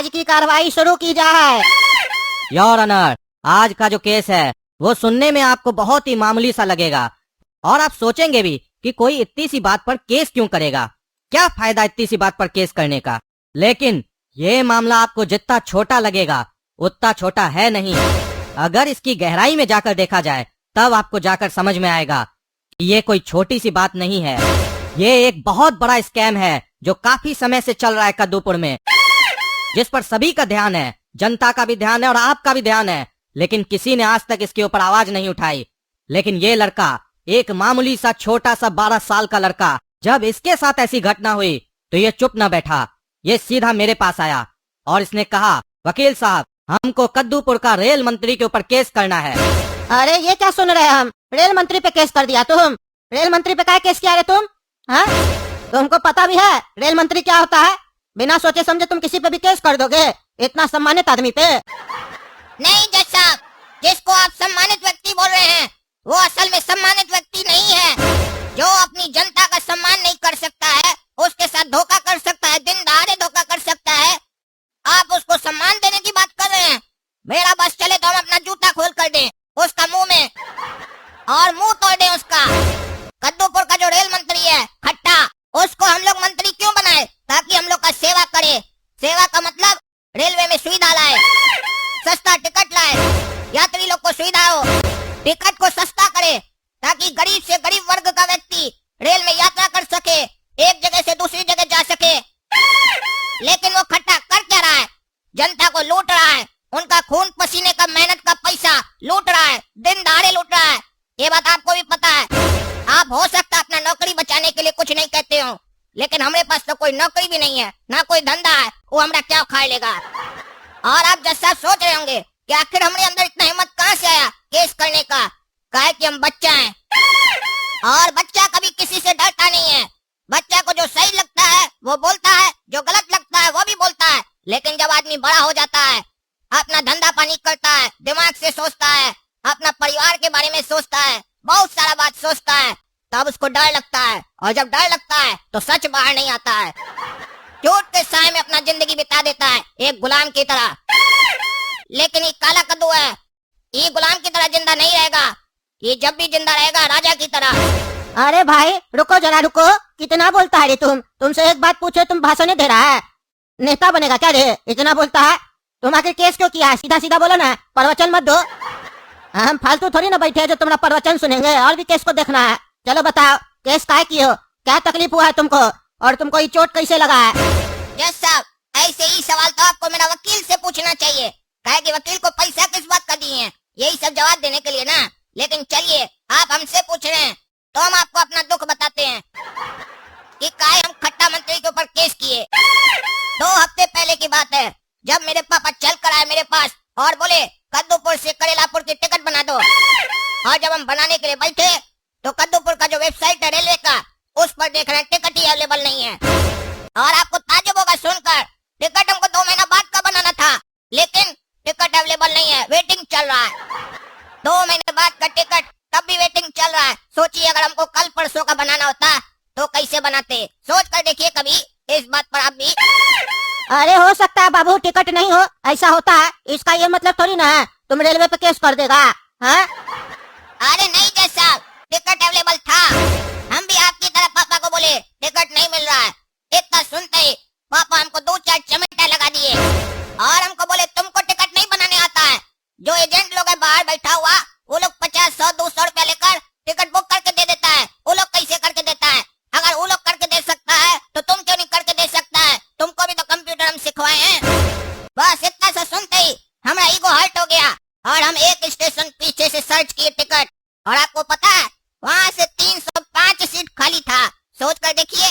आज की कार्रवाई शुरू की जाए। योर ऑनर, आज का जो केस है वो सुनने में आपको बहुत ही मामूली सा लगेगा और आप सोचेंगे भी कि कोई इतनी सी बात पर केस क्यों करेगा, क्या फायदा इतनी सी बात पर केस करने का। लेकिन ये मामला आपको जितना छोटा लगेगा उतना छोटा है नहीं। अगर इसकी गहराई में जाकर देखा जाए तब आपको जाकर समझ में आएगा कि ये कोई छोटी सी बात नहीं है। ये एक बहुत बड़ा स्कैम है जो काफी समय से चल रहा है कद्दूपुर में, जिस पर सभी का ध्यान है, जनता का भी ध्यान है और आपका भी ध्यान है। लेकिन किसी ने आज तक इसके ऊपर आवाज नहीं उठाई। लेकिन ये लड़का, एक मामूली सा छोटा सा 12 साल का लड़का, जब इसके साथ ऐसी घटना हुई तो ये चुप न बैठा। ये सीधा मेरे पास आया और इसने कहा, वकील साहब, हमको कद्दूपुर का रेल मंत्री के ऊपर केस करना है। अरे ये क्या सुन रहे हैं हम? रेल मंत्री पे केस कर दिया तुम? रेल मंत्री पे क्या केस किया रे तुम? हाँ, तुमको पता भी है रेल मंत्री क्या होता है? बिना सोचे समझे तुम किसी पे भी केस कर दोगे, इतना सम्मानित आदमी पे। नहीं जज साहब, जिसको आप सम्मानित व्यक्ति बोल रहे हैं वो असल में सम्मानित व्यक्ति नहीं है। जो अपनी जनता का सम्मान नहीं कर सकता है, उसके साथ धोखा कर सकता है, दिन दहाड़े धोखा कर सकता है, आप उसको सम्मान देने की बात कर रहे हैं। मेरा बस चले तो हम अपना जूता खोल कर दें उसका मुंह में और मुंह तोड़ दें उसका। कद्दूपुर का जो रेल मंत्री है खट्टा, उसको हम लोग मंत्री क्यों बनाए? ताकि हम लोग का सेवा करे। सेवा का मतलब रेलवे में सुविधा लाए, सस्ता टिकट लाए, यात्री लोग को सुविधा हो, टिकट को सस्ता करे ताकि गरीब से गरीब वर्ग का व्यक्ति रेल में यात्रा कर सके, एक जगह से दूसरी जगह जा सके। लेकिन वो खट्टा कर क्या रहा है? जनता को लूट रहा है, उनका खून पसीने का मेहनत का पैसा लूट रहा है, दिन दहाड़े लूट रहा है। ये बात आपको भी पता है। आप हो सकता है अपना नौकरी बचाने के लिए कुछ नहीं कहते हो, लेकिन हमारे पास तो कोई नौकरी भी नहीं है, ना कोई धंधा है, वो हमारा क्या उखाड़ लेगा। और आप जज साहब सोच रहे होंगे कि आखिर हमारे अंदर इतना हिम्मत कहाँ से आया केस करने का? काहे कि हम बच्चा हैं और बच्चा कभी किसी से डरता नहीं है। बच्चा को जो सही लगता है वो बोलता है, जो गलत लगता है वो भी बोलता है। लेकिन जब आदमी बड़ा हो जाता है, अपना धंधा पानी करता है, दिमाग से सोचता है, अपना परिवार के बारे में सोचता है, बहुत सारा बात सोचता है, तब उसको डर लगता है। और जब डर लगता है तो सच बाहर नहीं आता है, झूठ के साए में अपना जिंदगी बिता देता है एक गुलाम की तरह। लेकिन ये काला कद्दू है, ये गुलाम की तरह जिंदा नहीं रहेगा, ये जब भी जिंदा रहेगा राजा की तरह। अरे भाई रुको जरा रुको, कितना बोलता है रे तुम? तुमसे एक बात पूछे तुम भाषण दे रहा है? नेता बनेगा क्या रे? इतना बोलता है? तुम आखिर केस क्यों किया? सीधा सीधा बोलो ना, प्रवचन मत दो। हम फालतू थोड़ी ना बैठे जो तुम्हारा प्रवचन सुनेंगे, और भी केस को देखना है। चलो बताओ, केस काहे किए हो? क्या तकलीफ हुआ है तुमको और तुमको ये चोट कैसे लगा है? जज साहब, ऐसे ही सवाल तो आपको मेरा वकील से पूछना चाहिए, काहे कि वकील को पैसा किस बात का दिए हैं, यही सब जवाब देने के लिए ना। लेकिन चलिए, आप हमसे पूछ रहे हैं तो हम आपको अपना दुख बताते हैं कि काहे हम खट्टा मंत्री के ऊपर केस किए। 2 हफ्ते पहले की बात है, जब मेरे पापा चल कर आए मेरे पास और बोले कद्दूपुर से करेलापुर की टिकट बना दो। और जब हम बनाने के लिए बैठे तो कद्दूपुर का जो वेबसाइट है रेलवे का, उस पर देख रहे हैं टिकट ही अवेलेबल नहीं है। और आपको ताज्जुब होगा सुनकर, टिकट हमको 2 महीना बाद का बनाना था, लेकिन टिकट अवेलेबल नहीं है, वेटिंग चल रहा है। 2 महीने बाद का टिकट, तब भी वेटिंग चल रहा है। सोचिए अगर हमको कल परसों का बनाना होता तो कैसे बनाते? सोच कर देखिए कभी इस बात पर आप भी। अरे हो सकता है बाबू टिकट नहीं हो, ऐसा होता है, इसका ये मतलब थोड़ी ना है तुम रेलवे पे केस कर देगा। हाँ? अरे नहीं जज साहब, टिकट अवेलेबल था। हम भी आपकी तरह पापा को बोले टिकट नहीं मिल रहा है। इतना सुनते ही पापा हमको 2-4 चमेटा लगा दिए और हमको बोले तुमको टिकट नहीं बनाने आता है। जो एजेंट लोग है बाहर बैठा हुआ, वो लोग 50, 100, 200 रुपया लेकर टिकट बुक करके दे देता है। वो लोग कैसे करके देता है? अगर वो लोग करके दे सकता है तो तुम क्यों नहीं करके दे सकता है? तुमको भी तो कंप्यूटर हम सिखवाए हैं। बस इतना सा सुनते ही हमारा ईगो हर्ट हो गया और हम एक स्टेशन पीछे से सर्च किए टिकट, और आपको पता है वहाँ से 305 सीट खाली था। सोच कर देखिए,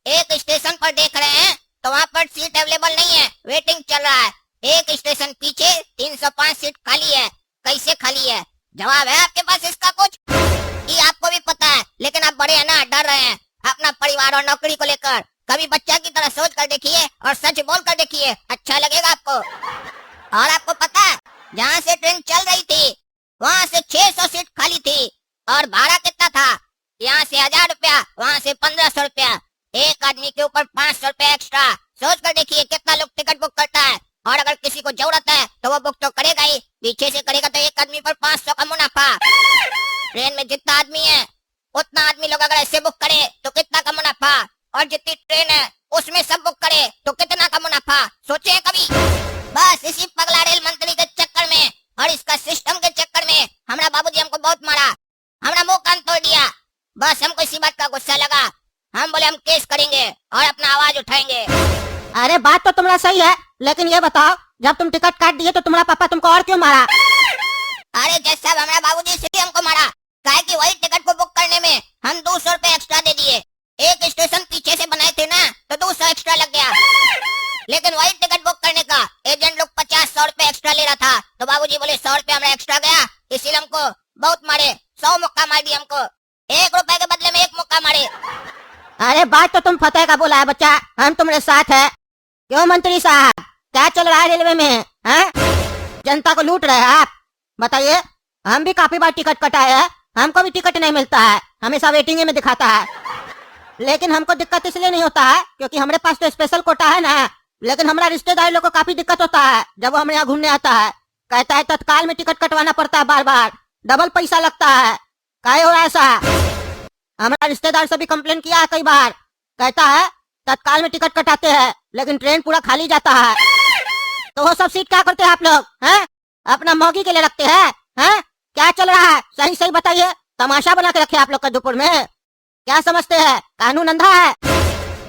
एक स्टेशन पर देख रहे हैं तो वहाँ पर सीट अवेलेबल नहीं है, वेटिंग चल रहा है। एक स्टेशन पीछे 305 सीट खाली है, कैसे खाली है? जवाब है आपके पास इसका कुछ? ये आपको भी पता है, लेकिन आप बड़े हैं ना, डर रहे हैं अपना परिवार और नौकरी को लेकर। कभी बच्चा की तरह सोच कर देखिए और सच बोल कर देखिए, अच्छा लगेगा आपको। और आपको पता है जहाँ से ट्रेन चल रही थी वहाँ से 600 सीट खाली थी, और भाड़ा कितना था? यहाँ से 1000 रुपया, वहाँ से 1500 रुपया, एक आदमी के ऊपर 500 रुपया एक्स्ट्रा। सोच कर देखिए कितना लोग टिकट बुक करता है जरूरत है तो वो बुक तो करेगा ही, पीछे से करेगा तो एक आदमी पर 500 का मुनाफा। ट्रेन में जितना आदमी है उतना आदमी लोग अगर ऐसे बुक करे तो कितना का मुनाफा, और जितनी ट्रेन है उसमें सब बुक करे तो कितना का मुनाफा, सोचे हैं कभी? बस इसी पगला रेल मंत्री के चक्कर में और इसका सिस्टम के चक्कर में हमारा बाबूजी हमको बहुत मारा, हमारा मुंह कान तोड़ दिया। बस हमको इसी बात का गुस्सा लगा, हम बोले हम केस करेंगे और अपना आवाज उठाएंगे। अरे बात तो तुम्हारा सही है, लेकिन ये बताओ जब तुम टिकट काट दिए तो तुम्हारा पापा तुमको और क्यों मारा? अरे जज साहब, हमारा बाबूजी इसलिए हमको मारा काहे कि वही टिकट को बुक करने में हम 200 रुपए एक्स्ट्रा दे दिए। एक स्टेशन पीछे से बनाए थे ना तो 200 एक्स्ट्रा लग गया, लेकिन वही टिकट बुक करने का एजेंट लोग 50-100 रुपए एक्स्ट्रा ले रहा था, तो बाबूजी बोले 100 रुपए हमारा एक्स्ट्रा गया, इसीलिए हमको बहुत मारे, 100 मुक्का मार दिया हमको, 1 रुपए के बदले में 1 मुक्का मारे। अरे बात तो तुम फतेह का बोला है बच्चा, हम तुम्हारे साथ है। क्यों मंत्री साहब, क्या चल रहा है रेलवे में? हैं? जनता को लूट रहे हैं आप? बताइए, हम भी काफी बार टिकट कटाए हैं, हमको भी टिकट नहीं मिलता है, हमेशा वेटिंग में दिखाता है। लेकिन हमको दिक्कत इसलिए नहीं होता है क्योंकि हमारे पास तो स्पेशल कोटा है ना। लेकिन हमारा रिश्तेदार लोग को काफी दिक्कत होता है जब वो हमारे यहाँ घूमने आता है, कहता है तत्काल में टिकट कटवाना पड़ता है, बार बार डबल पैसा लगता है। काहे हो रहा है ऐसा? हमारा रिश्तेदार से भी कंप्लेन किया है कई बार, कहता है तत्काल में टिकट कटाते हैं लेकिन ट्रेन पूरा खाली जाता है। तो वो सब सीट क्या करते हैं आप लोग? हैं? अपना मौगी के लिए रखते हैं? हैं? क्या चल रहा है? सही सही बताइए, तमाशा बना के रखे आप लोग कद्दूपुर में। क्या समझते हैं कानून अंधा है?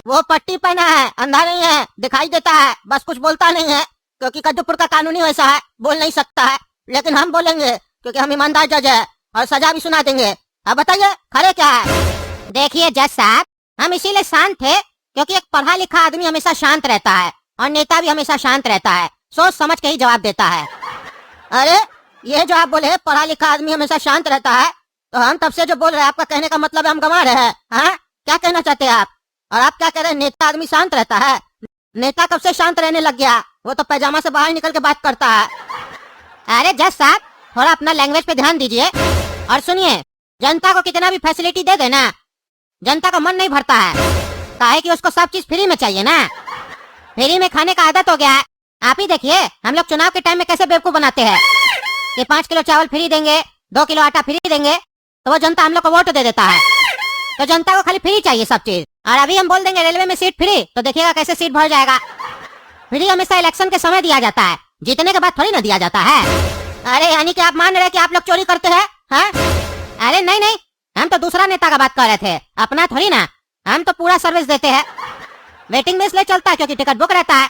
वो पट्टी पहना है, अंधा नहीं है, दिखाई देता है, बस कुछ बोलता नहीं है क्योंकि कद्दूपुर का कानून ही वैसा है, बोल नहीं सकता है। लेकिन हम बोलेंगे क्योंकि हम ईमानदार जज है और सजा भी सुना देंगे। अब बताइए खड़े क्या है? देखिए जज साहब, हम इसीलिए शांत थे क्योंकि एक पढ़ा लिखा आदमी हमेशा शांत रहता है और नेता भी हमेशा शांत रहता है, सोच समझ के ही जवाब देता है। अरे ये जो आप बोले पढ़ा लिखा आदमी हमेशा शांत रहता है, तो हम तब से जो बोल रहे हैं आपका कहने का मतलब है हम गंवा रहे हैं? हाँ, क्या कहना चाहते हैं आप? और आप क्या कह रहे हैं नेता आदमी शांत रहता है? नेता कब से शांत रहने लग गया? वो तो पैजामा से बाहर निकल के बात करता है। अरे जज साहब, थोड़ा अपना लैंग्वेज पे ध्यान दीजिए और सुनिए, जनता को कितना भी फैसिलिटी दे देना, जनता का मन नहीं भरता है, काहे कि उसको सब चीज फ्री में चाहिए ना। फ्री में खाने का आदत हो गया है। आप ही देखिए हम लोग चुनाव के टाइम में कैसे बेवकूफ बनाते हैं कि 5 किलो चावल फ्री देंगे, 2 किलो आटा फ्री देंगे, तो वो जनता हम लोग को वोट दे देता है। तो जनता को खाली फ्री चाहिए सब चीज। और अभी हम बोल देंगे रेलवे में सीट फ्री, तो देखिएगा कैसे सीट भर जाएगा। फ्री हमेशा इलेक्शन के समय दिया जाता है, जीतने के बाद थोड़ी ना दिया जाता है। अरे यानी कि आप मान रहे हैं कि आप लोग चोरी करते हैं? हाँ? अरे नहीं नहीं, हम तो दूसरा नेता का बात कर रहे थे, अपना थोड़ी ना। हम तो पूरा सर्विस देते हैं, वेटिंग में इसलिए चलता है क्योंकि टिकट बुक रहता है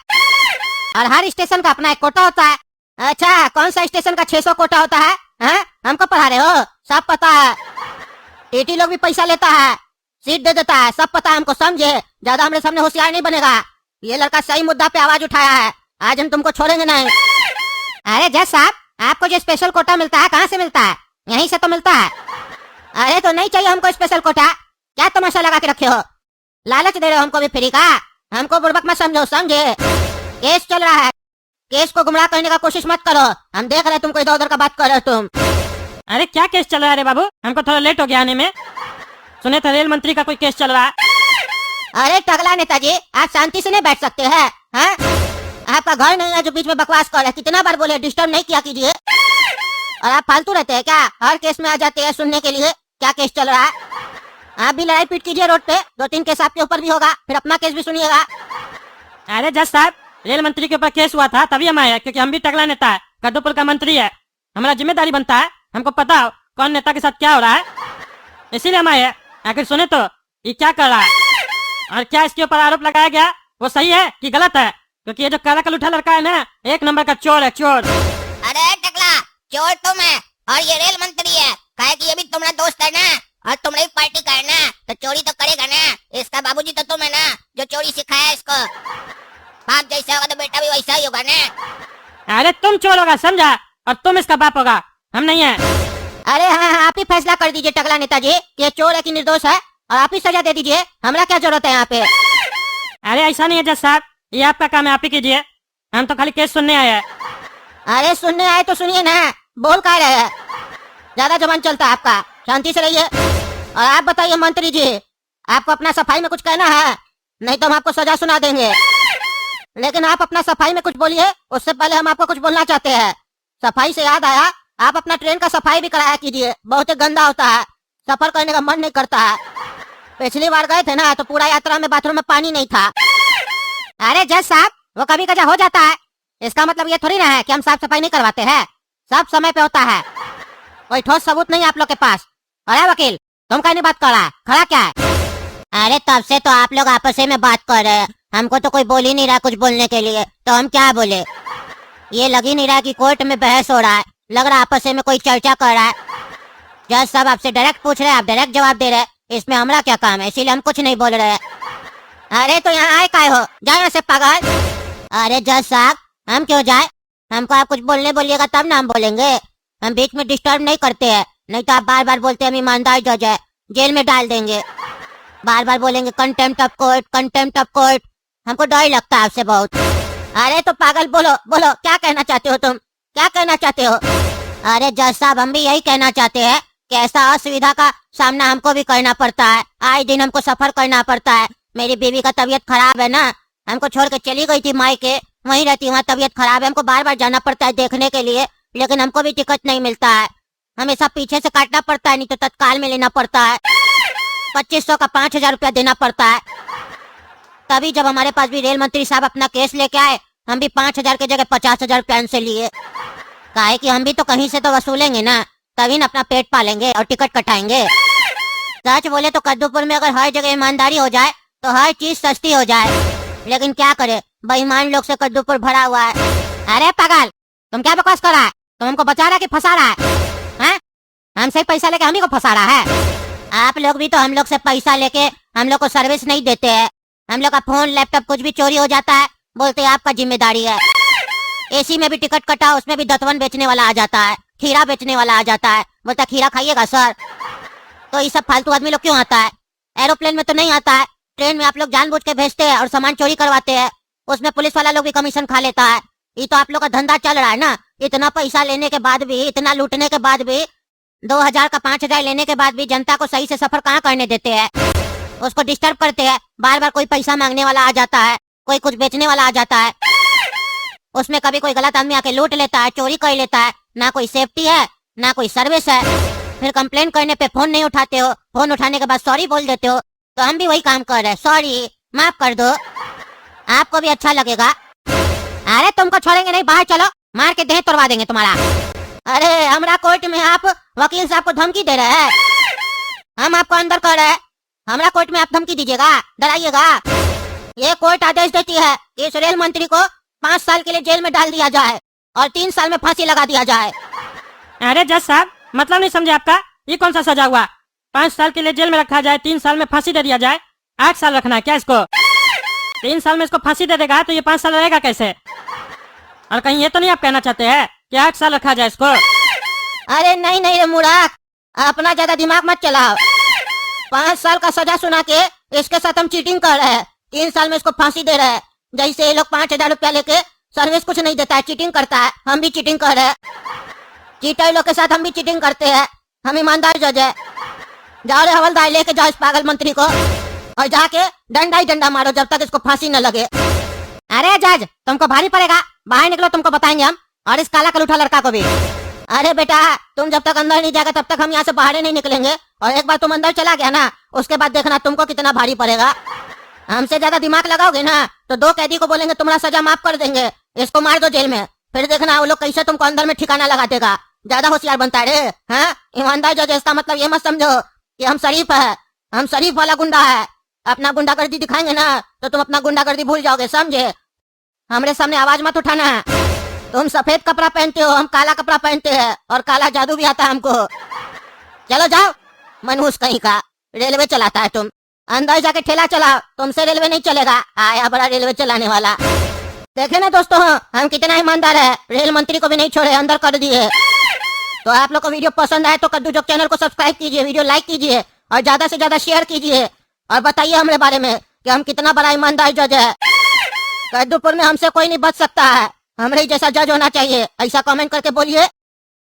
और हर स्टेशन का अपना एक कोटा होता है। अच्छा, कौन सा स्टेशन का 600 कोटा होता है? हाँ? हमको पढ़ा रहे हो? सब पता है। टीटी लोग भी पैसा लेता है, सीट दे देता है, सब पता है हमको, समझे? ज्यादा हमारे सामने होशियार नहीं बनेगा। ये लड़का सही मुद्दा पे आवाज उठाया है, आज हम तुमको छोड़ेंगे नहीं। अरे जज साहब, आपको जो स्पेशल कोटा मिलता है कहाँ से मिलता है? यहीं से तो मिलता है। अरे तो नहीं चाहिए हमको स्पेशल कोटा, क्या तमाशा लगा के रखे हो? लालच दे रहे हो हमको भी फ्री का? हमको बुड़बक मत समझो, समझे? केस चल रहा है, केस को गुमराह करने का कोशिश मत करो। हम देख रहे तुमको इधर उधर का बात कर रहे हो तुम। अरे क्या केस चल रहा है रे बाबू? हमको थोड़ा लेट हो गया आने में, सुने था रेल मंत्री का कोई केस चल रहा है। अरे टगला नेताजी, आप शांति से नहीं बैठ सकते हैं? हाँ? आपका घर नहीं है जो बीच में बकवास कर रहे हैं? कितना बार बोले डिस्टर्ब नहीं किया कीजिए। और आप फालतू रहते हैं क्या? हर केस में आ जाते हैं सुनने के लिए क्या केस चल रहा है। आप भी लड़ाई पीट कीजिए रोड पे, 2-3 केस आपके ऊपर भी होगा, फिर अपना केस भी सुनिएगा। अरे जज साहब, रेल मंत्री के ऊपर केस हुआ था तभी हम आए, क्योंकि हम भी टगला नेता है, कद्दूपुर का मंत्री है, हमारा जिम्मेदारी बनता है, हमको पता हो कौन नेता के साथ क्या हो रहा है, इसीलिए हम आए। आखिर सुने तो ये क्या कर रहा है और क्या इसके ऊपर आरोप लगाया गया वो सही है कि गलत है? क्योंकि ये जो काला कलूठा लड़का है ना, 1 नंबर का चोर है, चोर। अरे टकला, चोर तुम है और ये रेल मंत्री है, काहे कि ये भी तुम्हारा दोस्त है ना और तुम्हारी पार्टी का है ना, तो चोरी तो करेगा ना। इसका बाबूजी तो तुम है ना जो चोरी सिखाया इसको। बाप जैसा होगा तो बेटा भी वैसा ही होगा ना। अरे तुम चोर होगा समझा, और तुम इसका बाप होगा, हम नहीं है। अरे हाँ हाँ, आप ही फैसला कर दीजिए टगला नेताजी कि ये चोर है कि निर्दोष है, और आप ही सजा दे दीजिए, हमरा क्या जरूरत है यहाँ पे? अरे ऐसा नहीं है जज साहब, ये आपका काम है, आप ही कीजिए, हम तो खाली केस सुनने आए हैं। अरे सुनने आए तो सुनिए ना, बोल का रहे हैं? ज्यादा जबान चलता है आपका, शांति से रहिए। और आप बताइए मंत्री जी, आपको अपना सफाई में कुछ कहना है? नहीं तो हम आपको सजा सुना देंगे। लेकिन आप अपना सफाई में कुछ बोलिए, उससे पहले हम आपको कुछ बोलना चाहते हैं। सफाई से याद आया, आप अपना ट्रेन का सफाई भी कराया कीजिए, बहुत ही गंदा होता है, सफर करने का मन नहीं करता है। पिछली बार गए थे ना तो पूरा यात्रा में बाथरूम में पानी नहीं था। अरे जज साहब, वो कभी कभी हो जाता है, इसका मतलब ये थोड़ी ना है कि हम साफ सफाई नहीं करवाते हैं, सब समय पे होता है। कोई ठोस सबूत नहीं आप लोग के पास। अरे वकील, तुम क्या नहीं बात कर रहा है, खड़ा क्या है? अरे तब से तो आप लोग आपस में बात कर रहे हैं, हमको तो कोई बोल ही नहीं रहा कुछ बोलने के लिए, तो हम क्या बोले? ये लग ही नहीं रहा कि कोर्ट में बहस हो रहा है, लग रहा आपस में कोई चर्चा कर रहा है। जज साहब आपसे डायरेक्ट पूछ रहे हैं, आप डायरेक्ट जवाब दे रहे हैं, इसमें हमारा क्या काम है? इसीलिए हम कुछ नहीं बोल रहे हैं। अरे तो यहाँ आए काय हो, जाए यहाँ से पागल। अरे जज साहब, हम क्यों जाए? हमको आप कुछ बोलने बोलिएगा तब ना हम बोलेंगे, हम बीच में डिस्टर्ब नहीं करते हैं, नहीं तो आप बार बार बोलते हैं हम ईमानदार जज है, जेल में डाल देंगे। बार बार बोलेंगे contempt of court, contempt of court, हमको डर ही लगता है आपसे बहुत। अरे तो पागल, बोलो बोलो, क्या कहना चाहते हो तुम, क्या कहना चाहते हो? अरे जज साहब, हम भी यही कहना चाहते हैं कि ऐसा असुविधा का सामना हमको भी करना पड़ता है, आए दिन हमको सफर करना पड़ता है। मेरी बीवी का तबीयत खराब है ना, हमको छोड़ के चली गई थी मायके, वहीं रहती, वहाँ तबीयत खराब है, हमको बार बार जाना पड़ता है देखने के लिए, लेकिन हमको भी टिकट नहीं मिलता है, हमें सब पीछे से काटना पड़ता है, नहीं तो तत्काल में लेना पड़ता है। 2500 का 5000 रुपया देना पड़ता है। तभी जब हमारे पास भी रेल मंत्री साहब अपना केस लेके आए, हम भी 5000 की जगह 50,000 रुपया उनसे लिए। काहे कि हम भी तो कहीं से तो वसूलेंगे ना, तभी न अपना पेट पालेंगे और टिकट कटाएंगे। सच बोले तो कद्दूपुर में अगर हर जगह ईमानदारी हो जाए तो हर चीज सस्ती हो जाए, लेकिन क्या करे, बेईमान लोग से कद्दूपुर भरा हुआ है। अरे पागल, तुम क्या बकवास कर रहा है? तुम हमको बचा रहा है कि फंसा रहा है? हमसे पैसा लेके हम ही को फंसा रहा है। आप लोग भी तो हम लोग से पैसा लेके हम लोग को सर्विस नहीं देते हैं, हम लोग का फोन लैपटॉप कुछ भी चोरी हो जाता है, बोलते हैं आपका जिम्मेदारी है। एसी में भी टिकट कटा, उसमें भी दतवन बेचने वाला आ जाता है, खीरा बेचने वाला आ जाता है, बोलता खीरा खाइएगा सर। तो ये सब फालतू आदमी लोग क्यों आता है? एरोप्लेन में तो नहीं आता है, ट्रेन में आप लोग जानबूझ के भेजते हैं और सामान चोरी करवाते हैं, उसमें पुलिस वाला लोग भी कमीशन खा लेता है। ये तो आप लोग का धंधा चल रहा है ना, इतना पैसा लेने के बाद भी, इतना लूटने के बाद भी, 2000 का 5000 लेने के बाद भी जनता को सही से सफर कहाँ करने देते हैं, उसको डिस्टर्ब करते हैं। बार बार कोई पैसा मांगने वाला आ जाता है, कोई कुछ बेचने वाला आ जाता है, उसमें कभी कोई गलत आदमी आके लूट लेता है, चोरी कर लेता है, ना कोई सेफ्टी है ना कोई सर्विस है। फिर कंप्लेन करने पे फोन नहीं उठाते हो, फोन उठाने के बाद सॉरी बोल देते हो, तो हम भी वही काम कर रहे हैं, सॉरी माफ कर दो, आपको भी अच्छा लगेगा। अरे तुमको छोड़ेंगे नहीं, बाहर चलो, मार के देह तोड़वा देंगे तुम्हारा। अरे हमरा कोर्ट में आप वकील साहब को धमकी दे रहे हैं, हम आपको अंदर कर रहे हैं, हमरा कोर्ट में आप धमकी दीजिएगा, डराइएगा। ये कोर्ट आदेश देती है कि इस रेल मंत्री को 5 साल के लिए जेल में डाल दिया जाए और 3 साल में फांसी लगा दिया जाए। अरे जज साहब, मतलब नहीं समझे आपका, ये कौन सा सजा हुआ? 5 साल के लिए जेल में रखा जाए, 3 साल में फांसी दे दिया जाए, 8 साल रखना है क्या इसको? 3 साल में इसको फांसी दे देगा तो ये 5 साल रहेगा कैसे? और कहीं ये तो नहीं आप कहना चाहते हैं कि 8 साल रखा जाए इसको? अरे नहीं नहीं रे मूर्ख, अपना ज्यादा दिमाग मत चलाओ। 5 साल का सजा सुना के इसके साथ हम चीटिंग कर रहे हैं, 3 साल में इसको फांसी दे रहे हैं। जैसे ये लोग 5000 रुपया लेके सर्विस कुछ नहीं देता है, चीटिंग करता है, हम भी चीटिंग कर रहे हैं। चीटर लोग के साथ हम भी चीटिंग करते हैं, हम ईमानदार जज है। जाओ रे हवलदार, लेके जाओ इस पागल मंत्री को और जाके डंडा ही डंडा मारो जब तक इसको फांसी न लगे। अरे जज, तुमको भारी पड़ेगा, बाहर निकलो, तुमको बताएंगे हम, और इस काला कलूठा लड़का को भी। अरे बेटा, तुम जब तक अंदर नहीं जाएगा तब तक हम यहाँ से बाहर नहीं निकलेंगे, और एक बार तुम अंदर चला गया ना, उसके बाद देखना तुमको कितना भारी पड़ेगा। हमसे ज्यादा दिमाग लगाओगे ना तो 2 कैदी को बोलेंगे तुम्हारा सजा माफ कर देंगे, इसको मार दो जेल में, फिर देखना वो लोग कैसे तुमको अंदर में ठिकाना लगा देगा। ज्यादा होशियार बनता है रे, हाँ? ईमानदार जज, इसका मतलब ये मत समझो कि हम शरीफ है, हम शरीफ वाला गुंडा है। अपना गुंडागर्दी दिखाएंगे ना तो तुम अपना गुंडागर्दी भूल जाओगे, समझे? हमरे सामने आवाज मत उठाना। तुम सफेद कपड़ा पहनते हो, हम काला कपड़ा पहनते हैं, और काला जादू भी आता है हमको। चलो जाओ, मनहूस कहीं का, रेलवे चलाता है तुम, अंदर जाके ठेला चलाओ, तुमसे रेलवे नहीं चलेगा। आया बड़ा रेलवे चलाने वाला। देखे ना दोस्तों, हम कितना ईमानदार है, रेल मंत्री को भी नहीं छोड़े, अंदर कर दिए। तो आप लोग को वीडियो पसंद आए तो कद्दू जोक चैनल को सब्सक्राइब कीजिए, वीडियो लाइक कीजिए और ज्यादा से ज्यादा शेयर कीजिए, और बताइए हमारे बारे में कि हम कितना बड़ा ईमानदार जज है। कद्दूपुर में हमसे कोई नहीं बच सकता है, हमरे जैसा जज होना चाहिए, ऐसा कमेंट करके बोलिए।